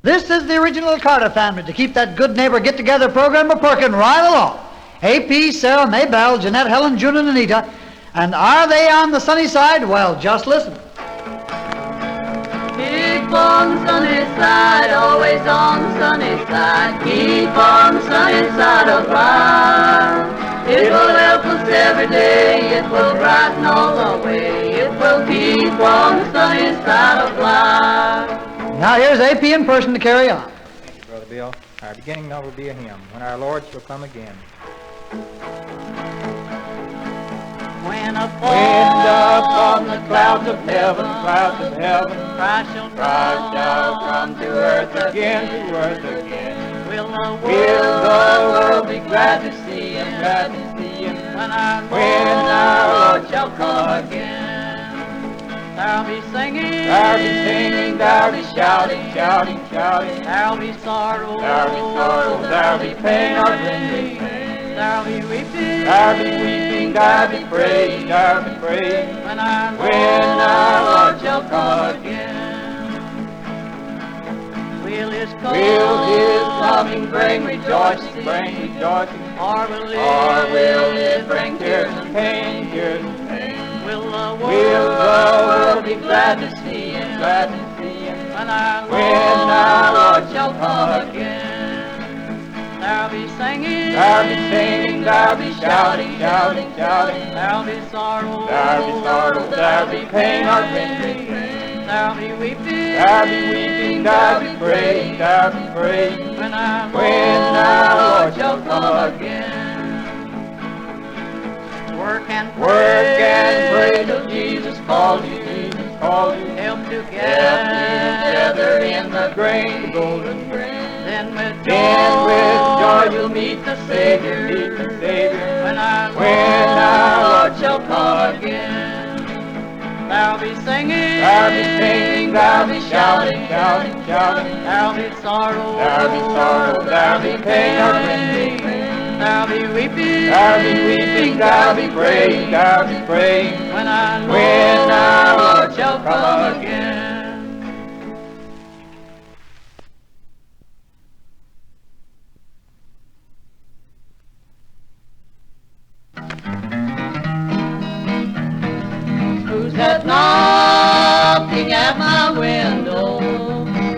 This is the original Carter family to keep that good neighbor get-together program a-perking right along. A.P., Sarah, Maybelle, Jeanette, Helen, June, and Anita. And are they on the sunny side? Well, just listen. Keep on the sunny side, always on the sunny side. Keep on the sunny side of life. It will help us every day, it will brighten all the way. It will keep on the sunny side of life. Now here's A.P. in person to carry on. Thank you, Brother Bill. Our beginning note will be a hymn, When Our Lord Shall Come Again. When upon the clouds of heaven, Christ shall come to earth again, Will the world be glad to see him, When our Lord shall come again. There'll be singing, there'll be shouting, There'll be sorrow, there'll be pain, There'll be weeping, there'll be praise, When our Lord shall come again. Will His coming bring rejoicing, Or will it bring tears and pain, Will the world be glad to see him, When our Lord shall come again. There'll be singing, there'll be shouting, There'll be sorrow, there'll be pain, There'll be weeping, there'll be praise, When our Lord shall come again. Work and pray till Jesus calls you, Help together in the golden grain. Then with joy you'll meet the Savior, When our Lord shall come again. There'll be singing, there'll be shouting, There'll be sorrow, there'll be pain, There'll be weeping, there'll be praise, When our Lord shall come again. Who's that knocking at my window?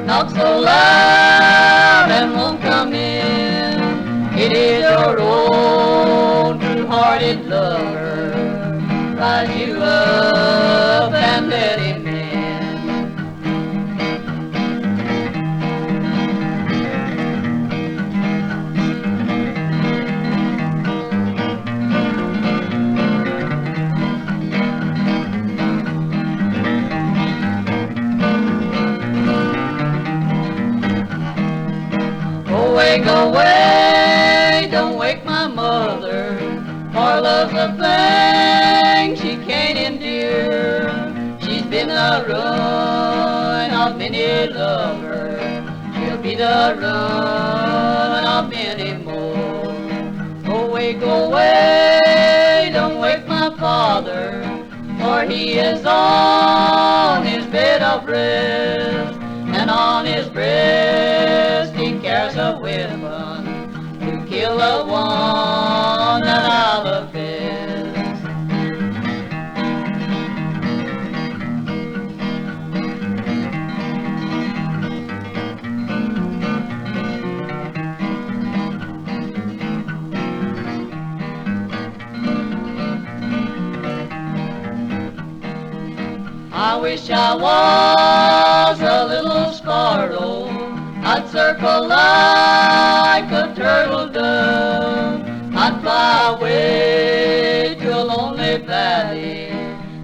Knock so loud and won't come in. It is your own true-hearted lover. Rise you up and let him in. Go away, don't wake my mother, for love's a thing she can't endure. She's been the ruin of many lovers, she'll be the ruin of many more. Go away, don't wake my father, for he is on his bed of rest, and on his breast he carries a weapon to kill the one that I love best. I wish I was a little sparrow, I'd circle like a turtle dove. I'd fly away to a lonely valley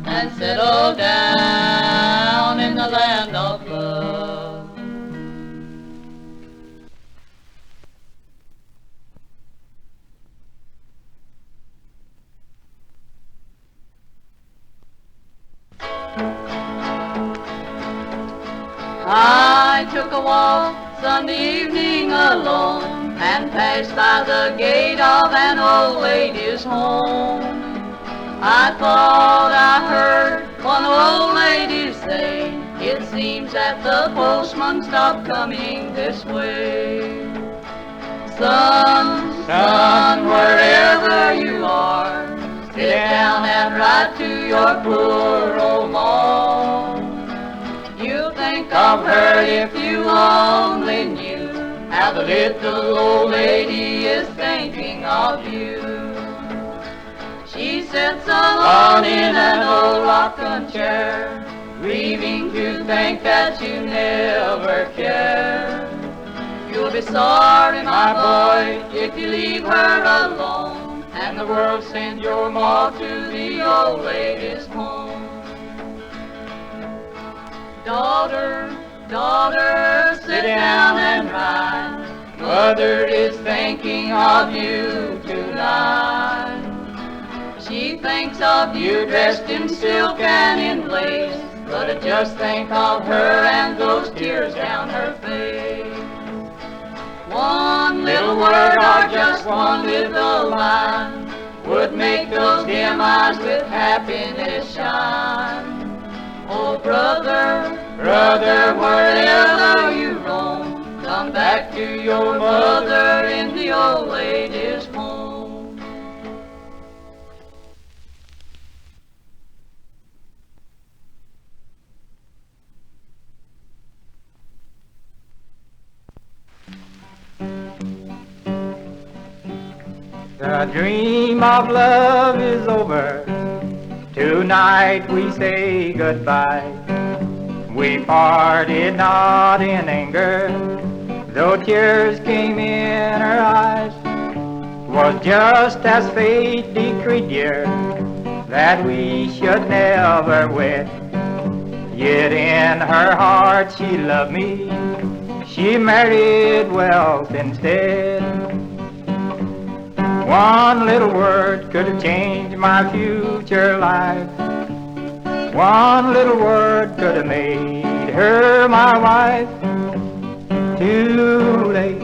and settle down in the land of love. I took a walk Sunday evening alone and passed by the gate of an old lady's home. I thought I heard one old lady say, It seems that the postman stopped coming this way. Son, wherever you are, sit down and write to your poor old ma. You'll think of her if you only knew how the little old lady is thinking of you. She sits alone in an old rocking chair, grieving to think that you never cared. You'll be sorry, my boy, if you leave her alone, and the world sends your ma to the old lady's home. Daughter, daughter, sit down and write. Mother is thinking of you tonight. She thinks of you dressed in silk and in lace, but I just think of her and those tears down her face. One little word or just one little line would make those dim eyes with happiness shine. Oh, brother, brother, wherever you roam, come back to your mother in the old lady's home. The dream of love is over. Tonight we say goodbye. We parted not in anger, though tears came in her eyes. 'Twas just as fate decreed, dear, that we should never wed. Yet in her heart she loved me. She married wealth instead. One little word could have changed my future life. One little word could have made her my wife. Too late,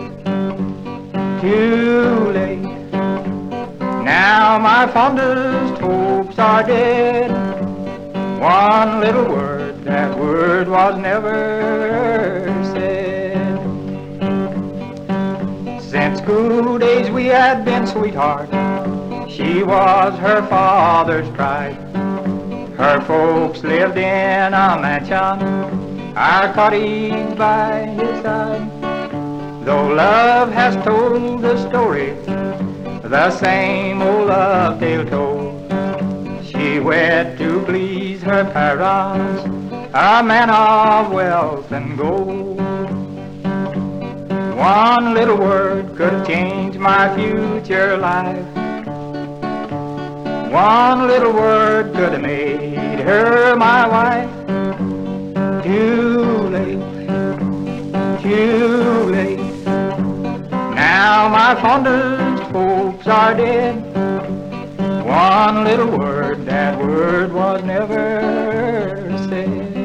too late. Now my fondest hopes are dead. One little word, that word was never said. Since school days we had been sweethearts. She was her father's pride. Her folks lived in a mansion, our cottage by his side. Though love has told the story, the same old love tale told. She wed to please her parents, a man of wealth and gold. One little word could have changed my future life. One little word could have made her my wife. Too late, too late. Now my fondest hopes are dead. One little word, that word was never said.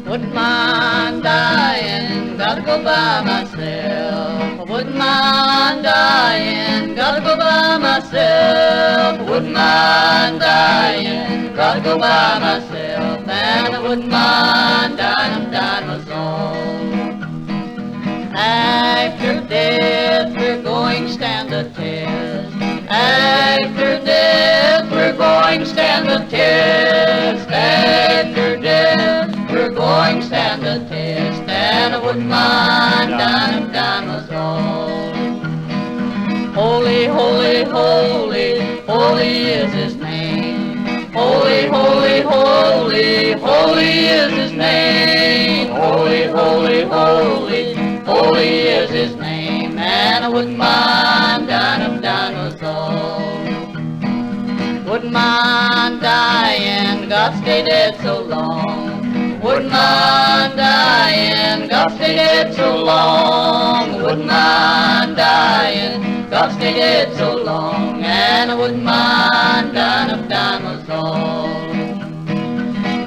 Wouldn't mind dying, gotta go by myself. Wouldn't mind dying, gotta go by myself. Wouldn't mind dying, gotta go by myself. and I wouldn't mind dying my soul. After death we're going to stand the test. After death we're going to stand the test. After death we're going to stand the test. And I wouldn't mind dying my soul. Holy, holy, holy, holy is his name. Holy, holy, holy, holy is his name. Holy, holy, holy, holy is his name. And I wouldn't mind dying my soul. Wouldn't mind dying, God stay dead so long. Wouldn't mind dying, God stay dead so long. Wouldn't mind dying, God stay dead so long. And I wouldn't mind dying my soul.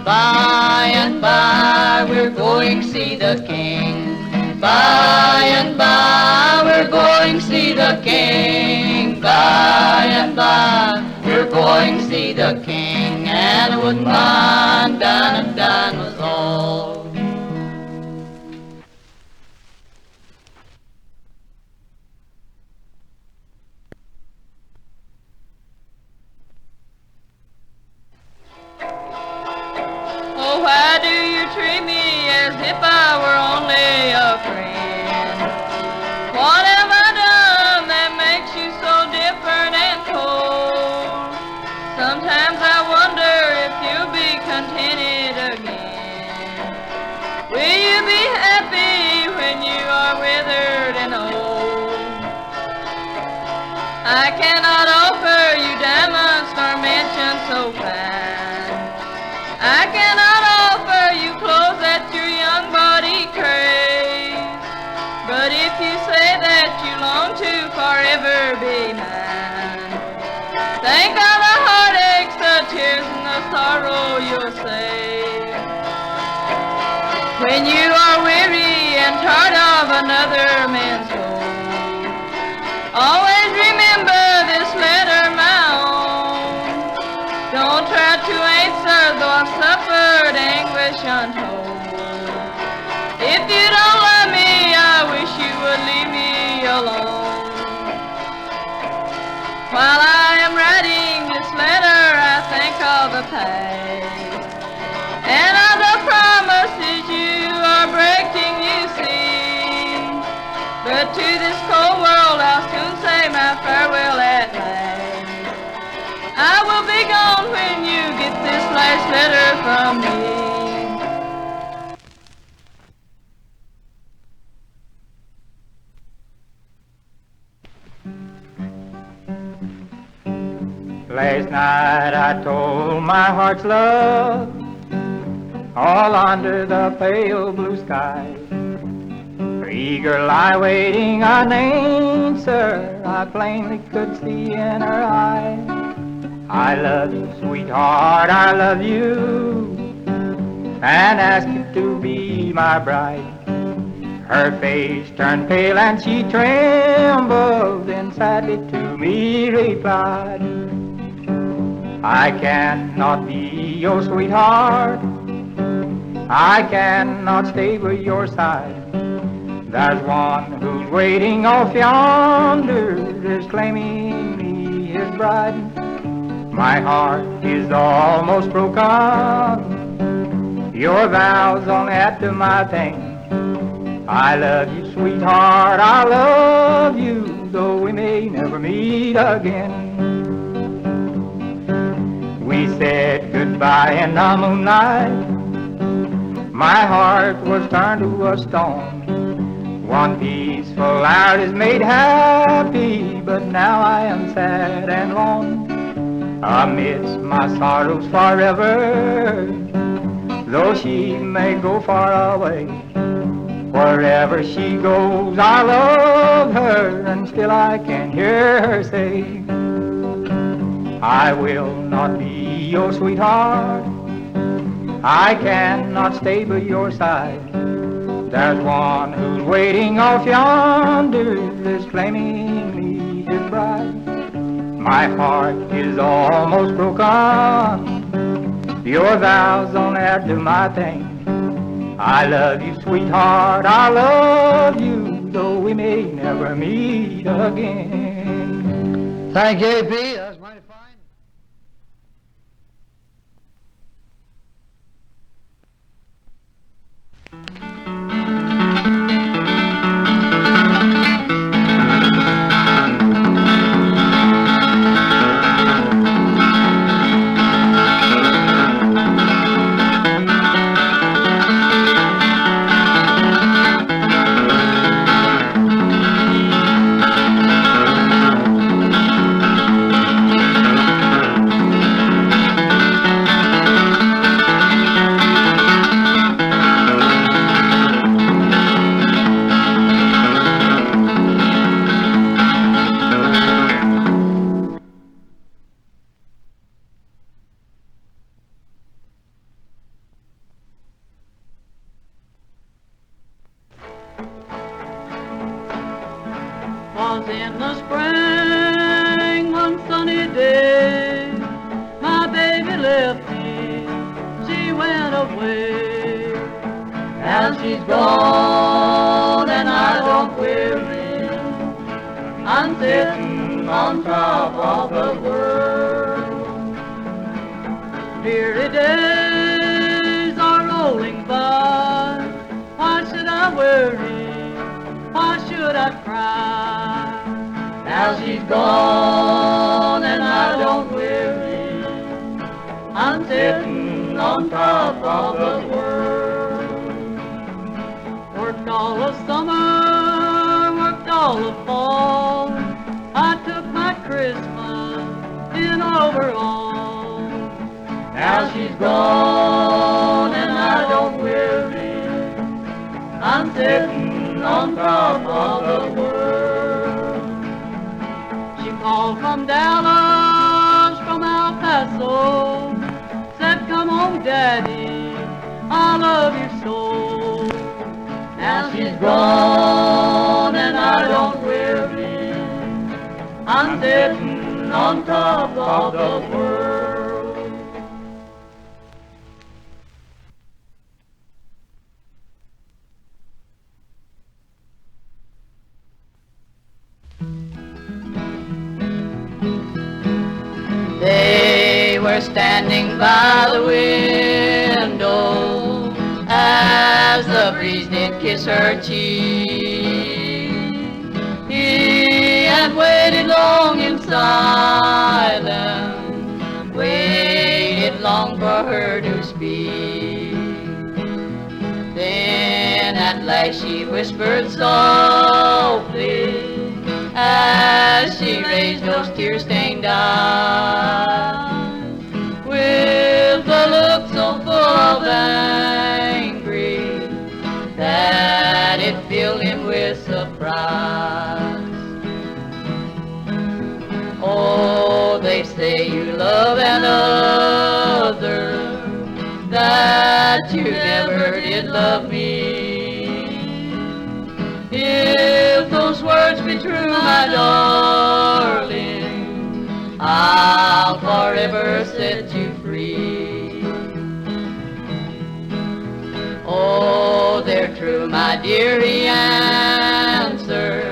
By and by we're going to see the King. By and by we're going to see the King. By and by we're going to see the King. And I wouldn't mind dying my soul. Oh, why do you treat me as if I were only a friend? What have I done that makes you so different and cold? Sometimes I wonder if you'll be contented again. Will you be happy when you are withered and old? I cannot offer you diamonds nor mansions so fine. I cannot offer you clothes that your young body craves. But if you say that you long to forever be mine, think of the heartaches, the tears, and the sorrow you'll save. When you are weary and tired of another man's gold, always remember this letter, my own. Don't try to answer, though I've suffered anguish untold. If you don't love me, I wish you would leave me alone. While I am writing this letter, I think of the past and of the promises you are breaking, you see. But to this cold world I'll soon say my farewell at last. I will be gone when you get this last letter from me. Last night I told my heart's love, all under the pale blue sky. For eager lie waiting an answer, I plainly could see in her eye. I love you, sweetheart, I love you, and ask you to be my bride. Her face turned pale and she trembled, then sadly to me replied, I cannot be your sweetheart, I cannot stay by your side. There's one who's waiting off yonder, is claiming me his bride. My heart is almost broken, your vows only add to my pain. I love you, sweetheart, I love you, though we may never meet again. We said goodbye in the moonlight, my heart was turned to a stone. One peaceful hour is made happy, but now I am sad and lone. Amidst my sorrows forever, though she may go far away, wherever she goes I love her, and still I can hear her say, I will not be your sweetheart, I cannot stay by your side. There's one who's waiting off yonder, is claiming me his bride. My heart is almost broken, Your vows don't add to my pain. I love you, sweetheart, I love you, though we may never meet again. Thank you, A.P. That was mighty fine. Was in the spring, one sunny day, my baby left me, she went away. Now she's gone and I don't weary, I'm sitting on top of the world. Weary days are rolling by, why should I worry, why should I cry? Now she's gone and I don't weary, I'm sitting on top of the world. Worked all of summer, worked all of fall, I took my Christmas in overall. Now she's gone and I don't weary, I'm sitting on top of the world. She called from Dallas, from El Paso, said, come home, Daddy, I love you so. Now she's gone and I don't weary, I'm sitting on top of the world. They were standing by the window as the breeze did kiss her cheek. He had waited long in silence, waited long for her to speak. Then at last she whispered softly, as she raised those tear-stained eyes, with a look so full of angry that it filled him with surprise. Oh, they say you love another, that you never did love me. If those words be true, my darling, I'll forever set you free. Oh, they're true, my dear, he answered,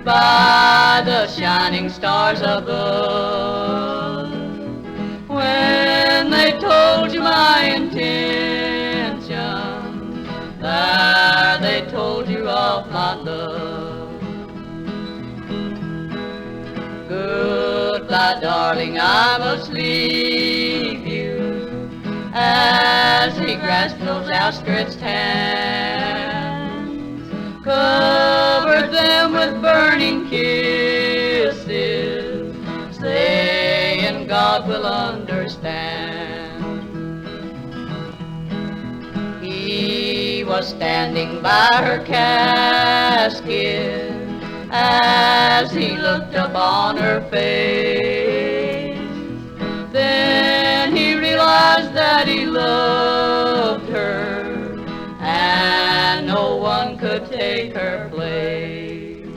by the shining stars above. When they told you my intention, there they told you of my love. Goodbye, darling, I must leave you, as he grasped those outstretched hands, covered them with burning kisses, saying God will understand. He was standing by her casket as he looked upon her face. Then he realized that he loved her, and no one could take her place.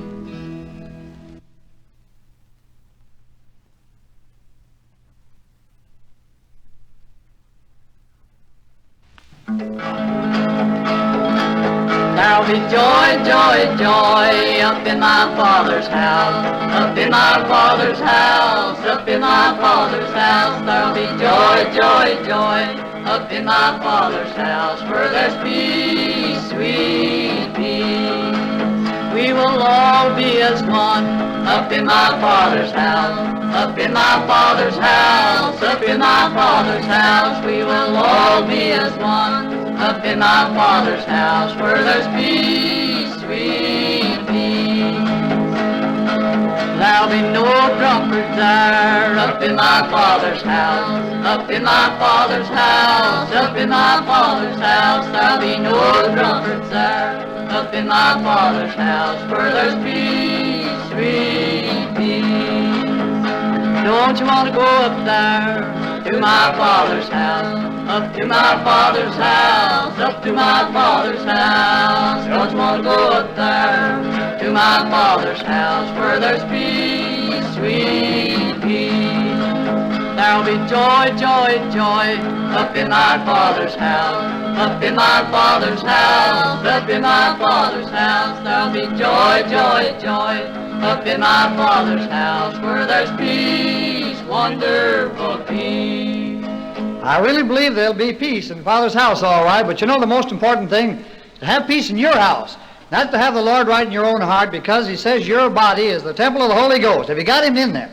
There'll be joy, joy, joy up in my Father's house, up in my Father's house, up in my Father's house. There'll be joy, joy, joy up in my Father's house, where there's peace, sweet peace. We will all be as one up in my Father's house, up in my Father's house, up in my Father's house. We will all be as one up in my Father's house, where there's peace, sweet peace. There'll be no drunkards there up in my Father's house, up in my Father's house, up in my Father's house. There'll be no drunkards there up in my Father's house, where there's peace, sweet peace. Don't you want to go up there to my Father's house, up to my Father's house, up to my Father's house? Don't you want to go up there to my Father's house, where there's peace, sweet peace? There'll be joy, joy, joy up in my Father's house, up in my Father's house, up in my Father's house. There'll be joy, joy, joy up in my Father's house, where there's peace, wonderful peace. I really believe there'll be peace in Father's house, all right, but you know the most important thing, to have peace in your house. That's to have the Lord right in your own heart, because he says your body is the temple of the Holy Ghost. Have you got him in there?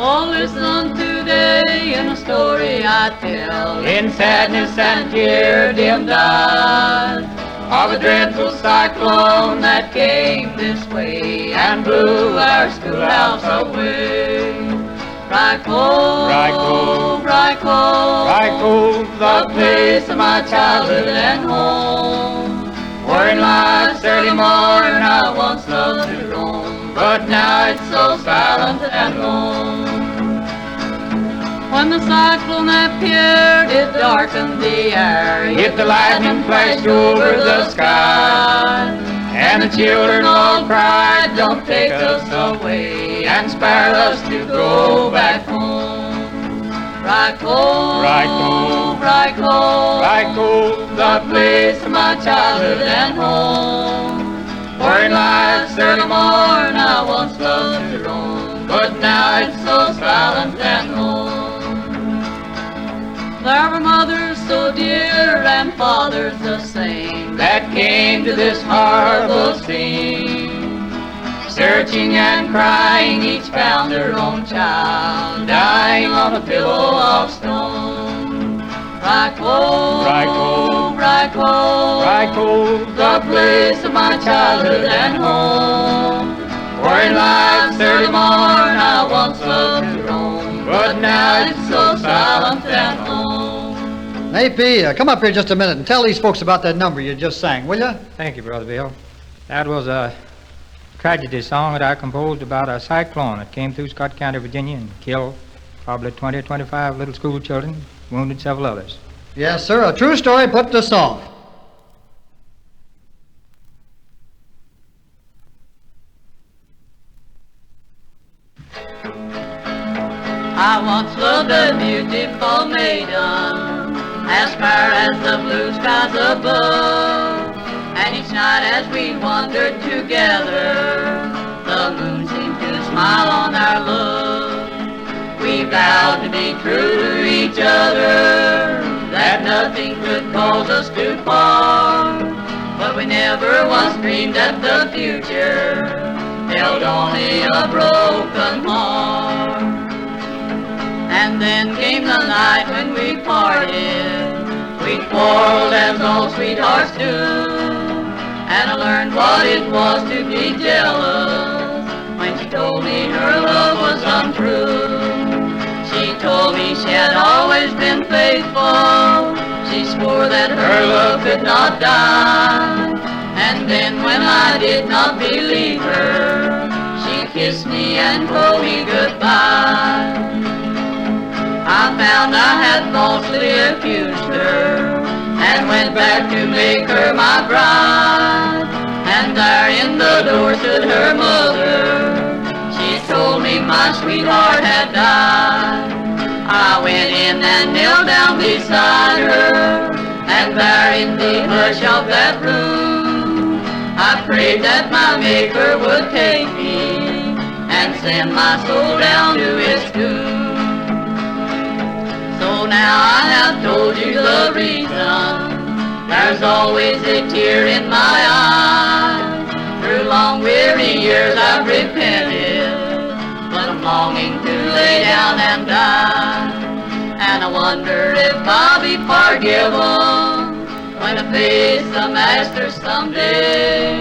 Oh, listen today in a story I tell, in sadness and tear dimmed eyes, of a dreadful cyclone that came this way and blew our schoolhouse away. Rye Cove, Rye Cove, Rye Cove, Rye Cove, the place of my childhood and home, where in life's early morn I once loved to roam, but now it's so silent and lone. When the cyclone appeared, it darkened the air, yet the lightning flashed over the sky, and the children all cried, don't take us away, and spare us to go back home. Rye Cove, Rye Cove, Rye Cove, Rye Cove, the place of my childhood and home, where in life's early morn I once loved to roam, but now it's so silent and lone. There were mothers so dear and fathers the same that came to this horrible scene, searching and crying, each found their own child dying on a pillow of stone. Rye Cove, Rye Cove, Rye Cove, Rye Cove, the place of my childhood and home, where in life's early morn I once loved to roam, but now it's so silent and lone. AP, come up here just a minute and tell these folks about that number you just sang, will you? Thank you, Brother Bill. That was a tragedy song that I composed about a cyclone that came through Scott County, Virginia, and killed probably 20 or 25 little school children, wounded several others. Yes, sir, a true story put to song. I once loved a beautiful maiden, as far as the blue skies above, and each night as we wandered together, the moon seemed to smile on our love. We vowed to be true to each other, that nothing could cause us to part, but we never once dreamed that the future held only a broken heart. And then came the night when we parted. We quarreled as all sweethearts do, and I learned what it was to be jealous when she told me her love was untrue. She told me she had always been faithful. She swore that her love could not die. And then when I did not believe her, she kissed me and told me goodbye. I found I had falsely accused her, and went back to make her my bride. And there in the door stood her mother. She told me my my sweetheart had died. I went in and knelt down beside her, and there in the hush of that room, I prayed that my Maker would take me and send my soul down to its doom. So now I have told you the reason. There's always a tear in my eye. Through long weary years I've repented, but I'm longing to lay down and die. And I wonder if I'll be forgiven when I face the Master someday.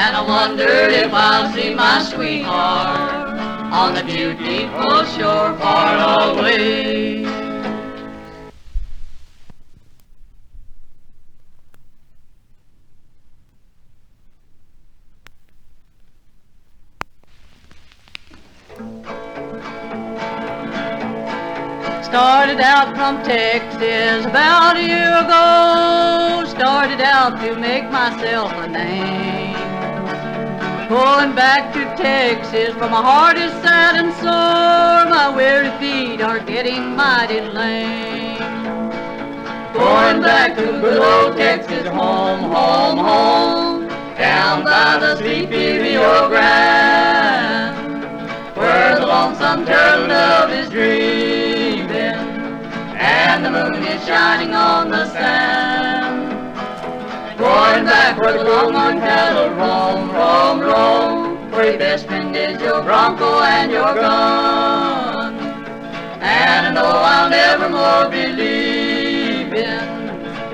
And I wonder if I'll see my sweetheart on the beautiful shore far away. Started out from Texas about a year ago. Started out to make myself a name. Going back to Texas, for my heart is sad and sore. My weary feet are getting mighty lame. Going back to good old Texas, home, home, home, down by the sleepy Rio Grande, where the lonesome turtle dove is dreaming, and the moon is shining on the sand. Going back where the longhorn cattle roam, roam, roam, where your best friend is your bronco and your gun. And I know I'll never more be leaving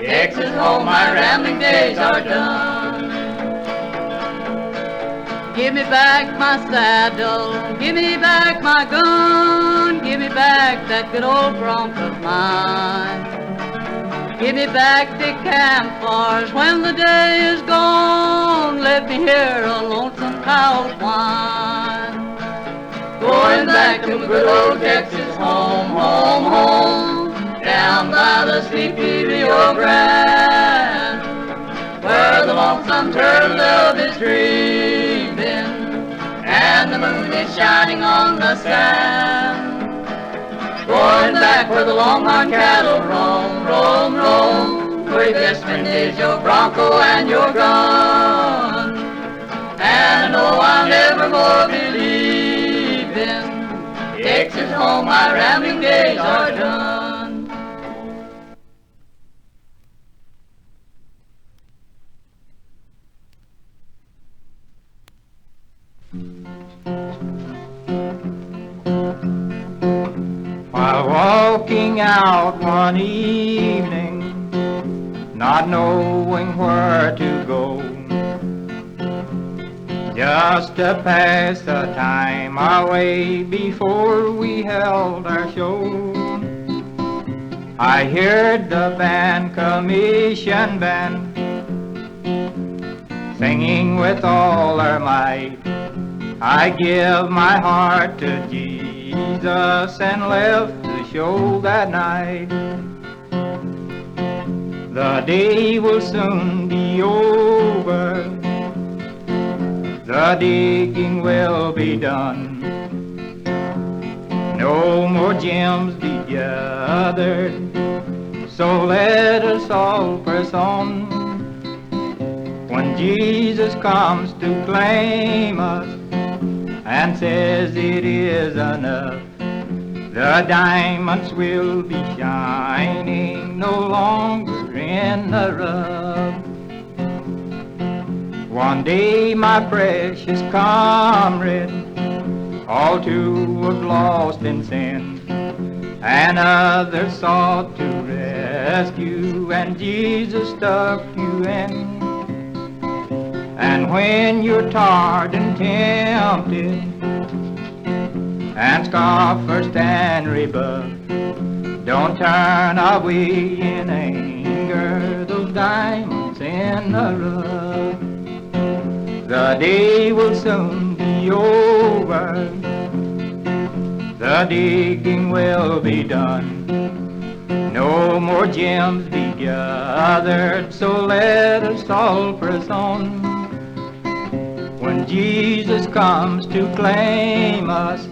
Texas home, my rambling days are done. Give me back my saddle, give me back my gun, give me back that good old bronc of mine. Give me back the campfires when the day is gone, let me hear a lonesome cow's whine. Going back to my good old Texas home, home, home, down by the sleepy Rio Grande, where the lonesome turtle dove is dreaming, and the moon is shining on the sand. Going back where the longhorn cattle roam, roam, roam, where your best friend is your bronco and your gun. And I know I'll never more be leaving Texas home, my rambling days are done. While walking out one evening, not knowing where to go, just to pass the time away before we held our show, I heard the band, commission band, singing with all their might. I give my heart to Jesus and left the show that night. The day will soon be over, the digging will be done, no more gems be gathered, so let us all press on. When Jesus comes to claim us and says it is enough, the diamonds will be shining no longer in the rough. One day, my precious comrade, all too was lost in sin, and others sought to rescue, and Jesus stuck you in. And when you're tired and tempted, and scoffers stand rebuff, don't turn away in anger, those diamonds in the rough. The day will soon be over, the digging will be done, no more gems be gathered, so let us all press on. When Jesus comes to claim us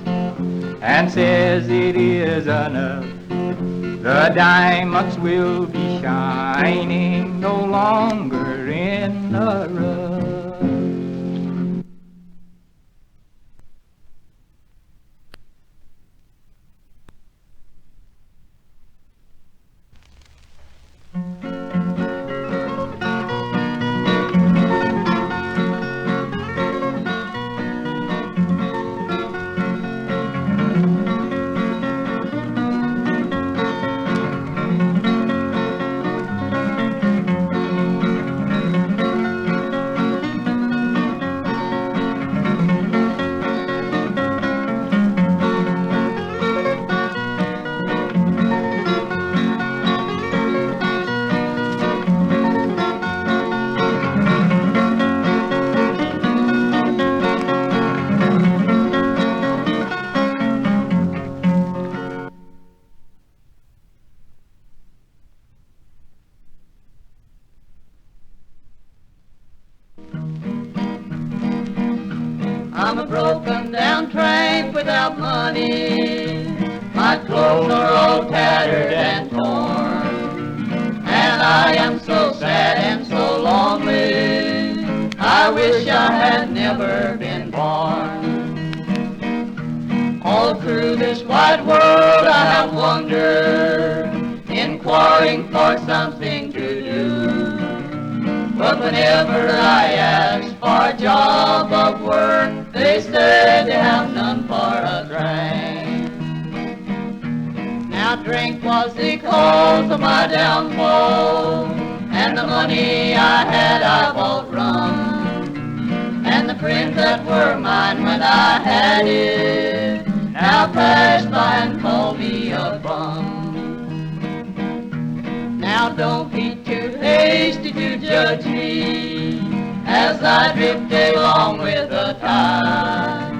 and says it is enough. The diamonds will be shining no longer in the rough. I'm a broken down tramp without money. My clothes are all tattered and torn, and I am so sad and so lonely. I wish I had never been born. All through this wide world I have wandered, inquiring for something to do. But whenever I ask for a job of work, they say they have none for a drink. Now drink was the cause of my downfall, and the money I had I bought rum. And the friends that were mine when I had it, now pass by and call me a bum. Now don't be too hasty to judge me as I drift along with the tide.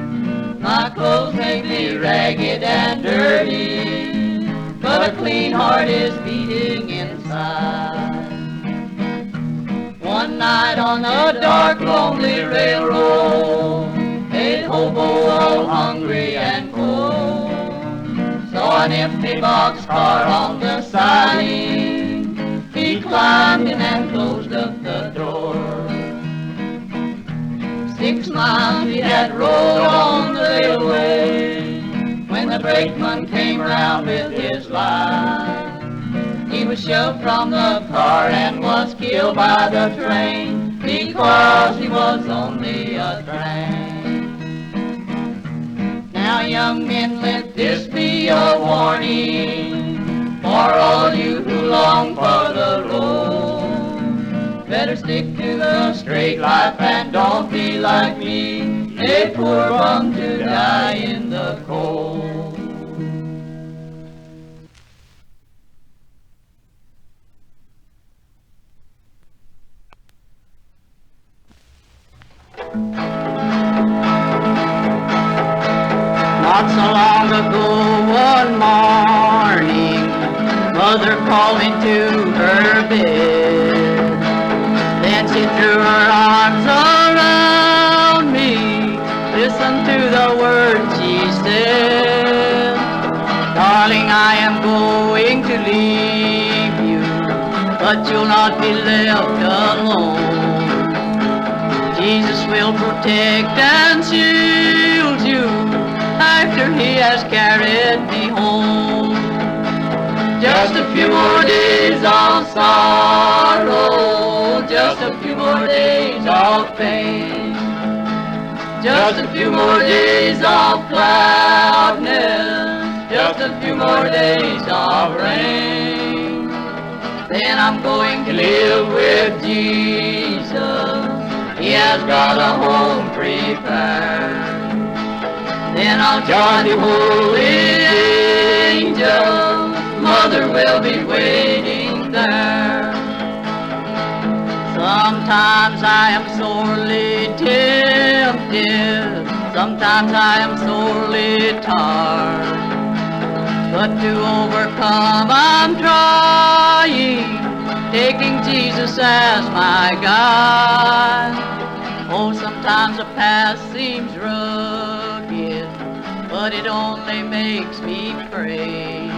My clothes may be ragged and dirty, but a clean heart is beating inside. One night on a dark, lonely railroad, a hobo all hungry and cold saw an empty boxcar on the siding. He climbed in and closed up the door. 6 miles he had rode on the railway when the brakeman came round with his light. He was shoved from the car and was killed by the train because he was only a tramp. Now young men, let this be a warning for all you who long for the Lord. Better stick to the straight life and don't be like me, a poor bum to die in the cold. Not so long ago one morning, Mother called me to her bed. Then she threw her arms around me. Listen to the words she said. Darling, I am going to leave you, but you'll not be left alone. Jesus will protect and shield you after he has carried me home. Just a few more days of sorrow, just a few more days of pain, just a few more days of cloudness, just a few more days of rain. Then I'm going to live with Jesus, he has got a home prepared. Then I'll join the holy angels, Mother will be waiting there. Sometimes I am sorely tempted, sometimes I am sorely tired, but to overcome I'm trying, taking Jesus as my guide. Oh, sometimes the path seems rugged, but but it only makes me pray.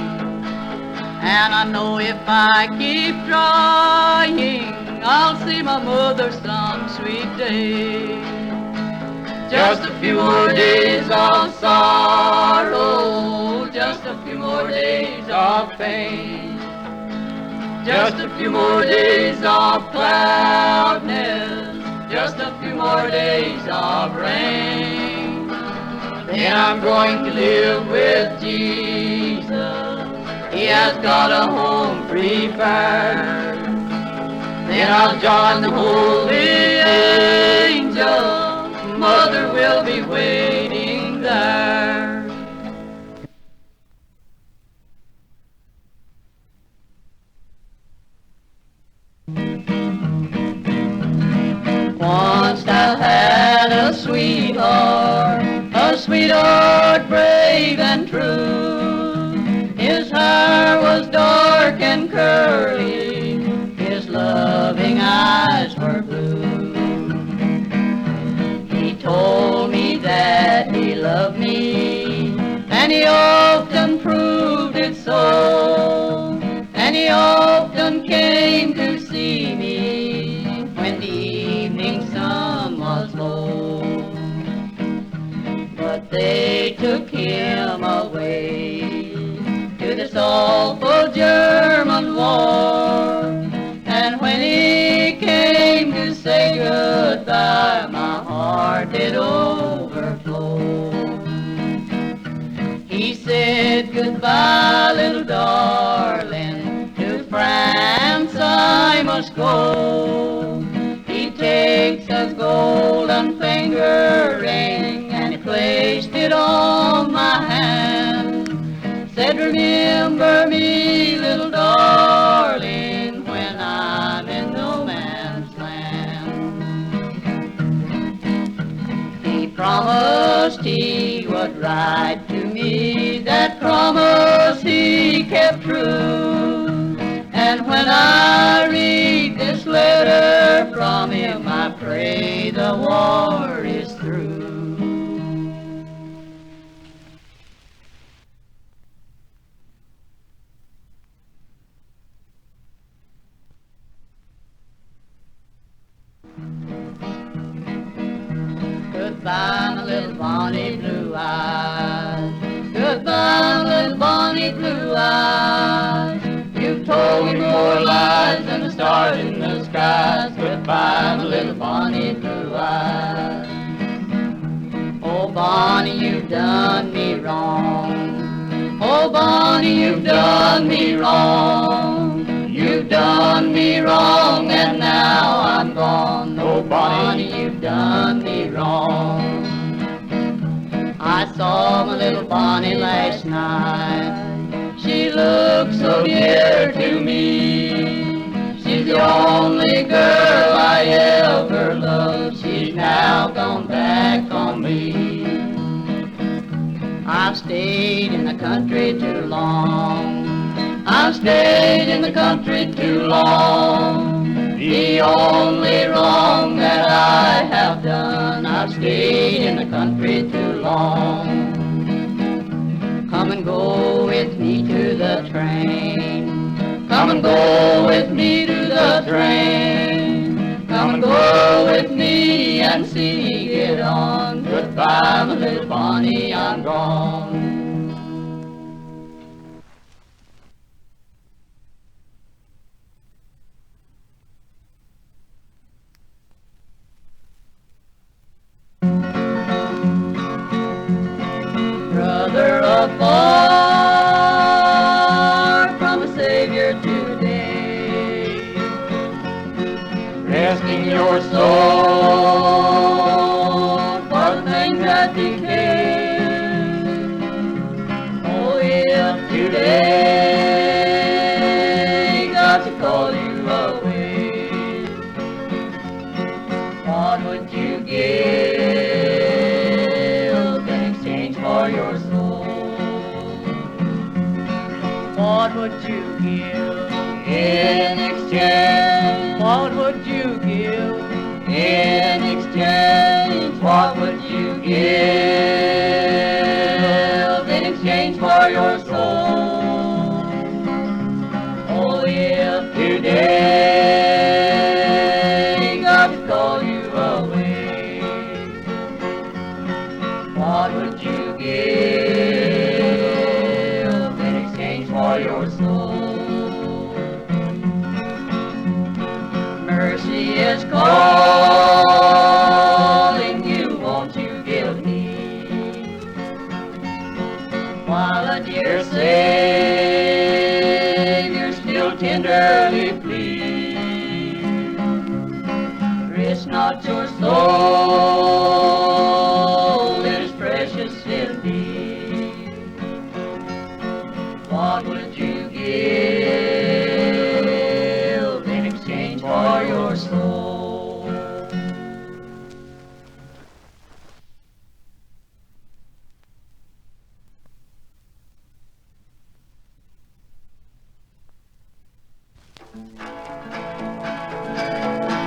And I know if I keep trying, I'll see my mother some sweet day. Just a few more days of sorrow, just a few more days of pain, just a few more days of cloudness, just a few more days of rain. Then I'm going to live with Jesus. He has got a home prepared. Then I'll join the holy angels. Mother will be waiting there. Once I had a sweetheart brave and true. His hair was dark and curly, his loving eyes were blue. He told me that he loved me, and he often proved it so. And he often came to see me when the evening sun was low. But they took him away to this awful German war. And when he came to say goodbye, my heart did overflow. He said, goodbye, little darling, to France I must go. He takes his golden finger ring and he placed it on my hand. Said, remember me, little darling, when I'm in no man's land. He promised he would write to me, that promise he kept true. And when I read this letter from him, I pray the war is through. Goodbye, my little bonny blue eyes. Goodbye, my little bonny blue eyes. You've told me more lies than the stars in the skies. Goodbye, my little bonny blue eyes. Oh, Bonnie, you've done me wrong. Oh, Bonnie, you've done me wrong. You've done me wrong, and now I'm gone. Oh, Bonnie, you've done me wrong. I saw my little Bonnie last night. She looks so dear to me. She's the only girl I ever loved. She's now gone back on me. I've stayed in the country too long. I've stayed in the country too long. The only wrong that I have done, I've stayed in the country too long. Come and go with me to the train. Come and go with me to the train. Come and go with me and see me get on. Goodbye, my little Bonnie, I'm gone. Brother afar from a Savior today, resting your soul for the things that decay. Oh, if today God should call you away, what would you give in exchange for your soul? What would you give in exchange? What would you give in exchange? What would you give soul. Mercy is calling you, won't you give heed? While a dear Savior still tenderly pleads, risk not your soul, it is precious indeed. What would you give in exchange for your soul?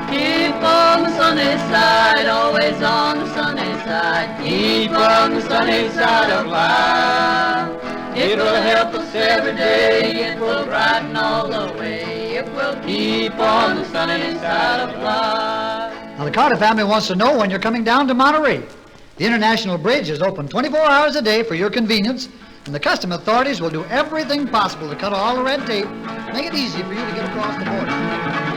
Keep on the sunny side, always on the sunny side. Keep on the sunny side of life. It will help us every day, it will brighten all the way. It will keep on the sunny side of life. Now, the Carter family wants to know when you're coming down to Monterey. The International Bridge is open 24 hours a day for your convenience, and the custom authorities will do everything possible to cut all the red tape, make it easy for you to get across the border.